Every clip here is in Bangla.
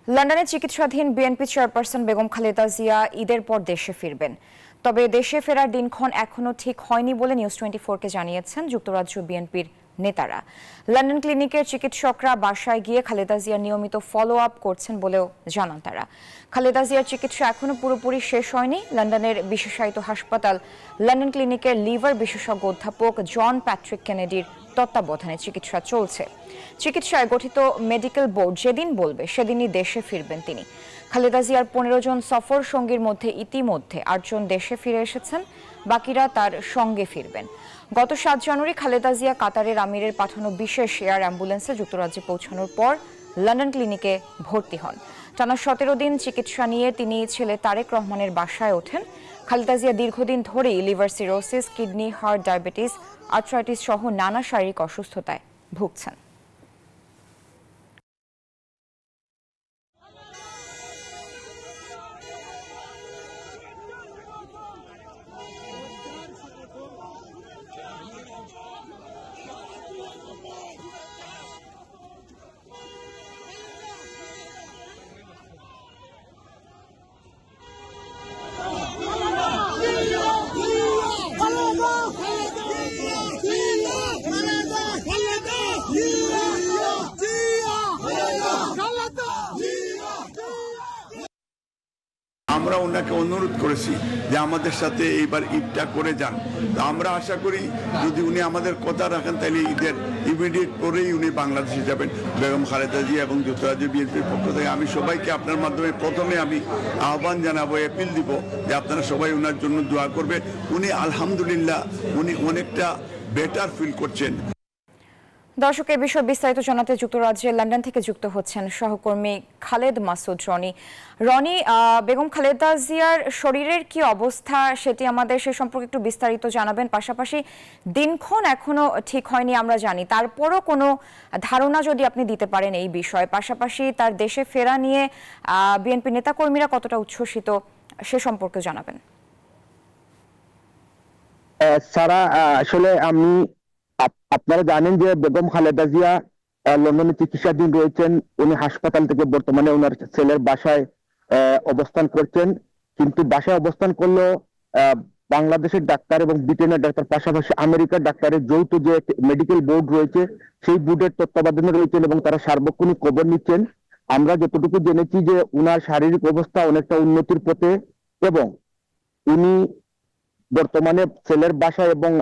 লন্ডনে চিকিৎসাধীন বিএনপি চেয়ারপারসন বেগম খালেদা জিয়া ঈদের পর দেশে ফিরবেন। তবে দেশে ফেরার দিনক্ষণ এখনো ঠিক হয়নি বলে নিউজ 24-কে জানিয়েছেন যুক্তরাজ্য বিএনপির নেতারা। লন্ডন ক্লিনিকের চিকিৎসকরা বাসায় গিয়ে খালেদা জিয়ার নিয়মিত ফলো আপ করছেন বলেও জানান তারা। খালেদা জিয়ার চিকিৎসা এখনো পুরোপুরি শেষ হয়নি। লন্ডনের বিশেষায়িত হাসপাতাল লন্ডন ক্লিনিকের লিভার বিশেষজ্ঞ অধ্যাপক জন প্যাট্রিক কেনেডির তত্ত্বাবধানে চিকিৎসা চলছে। চিকিৎসায় গঠিত মেডিকেল বোর্ড যেদিন বলবে সেদিনই দেশে ফিরবেন তিনি। খালেদা জিয়ার 15 জন সফর সঙ্গীর মধ্যে ইতিমধ্যে 8 জন দেশে ফিরে এসেছেন, বাকিরা তার সঙ্গে ফিরবেন। গত 7 জানুয়ারি খালেদা জিয়া কাতারের আমিরের পাঠানো বিশেষ এয়ার অ্যাম্বুলেন্সে যুক্তরাজ্যে পৌঁছানোর পর লন্ডন ক্লিনিকে ভর্তি হন। টানা 17 দিন চিকিৎসা নিয়ে তিনি ছেলে তারেক রহমানের বাসায় ওঠেন। খালেদা জিয়া দীর্ঘদিন ধরেই liver cirrhosis, kidney, heart, diabetes, arthritis সহ নানা শারীরিক অসুস্থতায় ভুগছেন। আমরা ওনাকে অনুরোধ করেছি যে আমাদের সাথে এইবার ঈদটা করে যান। আমরা আশা করি যদি উনি আমাদের কথা রাখেন তাহলে ঈদের ইমিডিয়েট পরেই উনি বাংলাদেশে যাবেন। বেগম খালেদা জিয়া এবং যুক্তরাজ্য বিএনপির পক্ষ থেকে আমি সবাইকে আপনার মাধ্যমে প্রথমে আমি আহ্বান জানাবো, অ্যাপিল দিব যে আপনারা সবাই ওনার জন্য দোয়া করবে। উনি আলহামদুলিল্লাহ উনি অনেকটা বেটার ফিল করছেন। দর্শক, এই বিষয়ে বিস্তারিত জানাতে যুক্তরাজ্যের লন্ডন থেকে যুক্ত হচ্ছেন সহকর্মী খালেদ মাসুদ রনি। বেগম খালেদা জিয়ার শরীরের কি অবস্থা সেটি আমাদের সে সম্পর্কে একটু বিস্তারিত জানাবেন। পাশাপাশি দিনক্ষণ এখনো ঠিক হয়নি আমরা জানি, তারপরও কোনো ধারণা যদি আপনি দিতে পারেন এই বিষয়ে। পাশাপাশি তার দেশে ফেরা নিয়ে বিএনপি নেতাকর্মীরা কতটা উচ্ছ্বসিত সে সম্পর্কে জানাবেন। সারা, আসলে আপনারা জানেন যে বেগম খালেদা জিয়া লন্ডনে চিকিৎসাধীন রয়েছেন। উনি হাসপাতাল থেকে বর্তমানে ওনার ছেলের বাসায় অবস্থান করছেন। কিন্তু বাসায় অবস্থান করলেও বাংলাদেশের ডাক্তার এবং ব্রিটেনের ডাক্তার, পাশাপাশি আমেরিকার ডাক্তারের যৌথ যে মেডিকেল বোর্ড রয়েছে সেই বোর্ডের তত্ত্বাবধানে রয়েছেন এবং তারা সার্বক্ষণিক খবর নিচ্ছেন। আমরা যতটুকু জেনেছি যে উনার শারীরিক অবস্থা অনেকটা উন্নতির পথে এবং উনি বর্তমানে ছেলের বাসায় এবং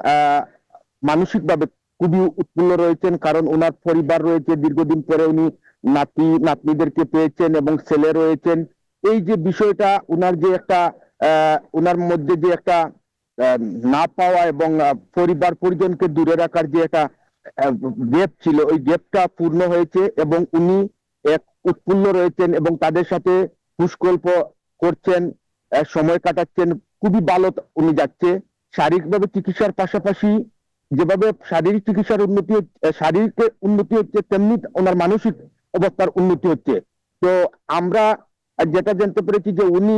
মানসিকভাবে খুবই উৎফুল্ল রয়েছেন, কারণ ওনার পরিবার রয়েছে। দীর্ঘদিন পরে উনি নাতনিদেরকে পেয়েছেন এবং ছেলে রয়েছেন। এই যে বিষয়টা উনার যে একটা উনার মধ্যে যে একটা না পাওয়া এবং পরিবার পরিজনকে দূরে রাখার যে একটা গ্যাপ ছিল, ওই গ্যাপটা পূর্ণ হয়েছে এবং উনি এক উৎফুল্ল রয়েছেন এবং তাদের সাথে খুশগল্প করছেন, সময় কাটাচ্ছেন। খুবই ভালো উনি যাচ্ছে। শারীরিকভাবে চিকিৎসার পাশাপাশি যেভাবে শারীরিক চিকিৎসার শারীরিক উন্নতি হচ্ছে, তেমনি ওনার মানসিক অবস্থার উন্নতি হচ্ছে। তো আমরা যেটা জানতে পেরেছি যে উনি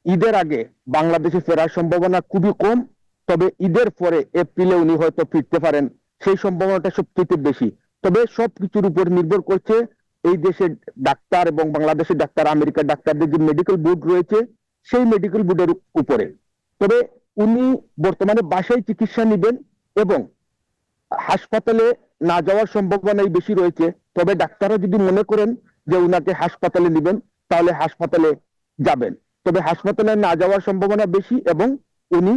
ঈদের আগে বাংলাদেশে ফেরার সম্ভাবনা খুবই কম, তবে ঈদের পরে এপ্রিলে উনি হয়তো ফিরতে পারেন, সেই সম্ভাবনাটা সবচেয়ে বেশি। তবে সবকিছুর উপর নির্ভর করছে এই দেশের ডাক্তার এবং বাংলাদেশের ডাক্তার, আমেরিকার ডাক্তারদের যে মেডিকেল বোর্ড রয়েছে সেই মেডিকেল বোর্ডের উপরে। তবে উনি বর্তমানে বাসায় চিকিৎসা নেবেন এবং হাসপাতালে না যাওয়ার সম্ভাবনাই বেশি রয়েছে। তবে ডাক্তাররা যদি মনে করেন যে উনাকে হাসপাতালে নেবেন তাহলে হাসপাতালে যাবেন। তবে হাসপাতালে না যাওয়ার সম্ভাবনা বেশি এবং উনি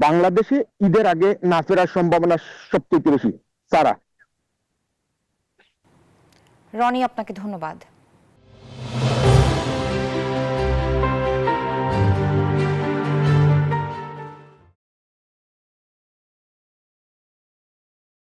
বাংলাদেশে ঈদের আগে না ফেরার সম্ভাবনা সবচেয়ে বেশি। সারা, রনি, আপনাকে ধন্যবাদ।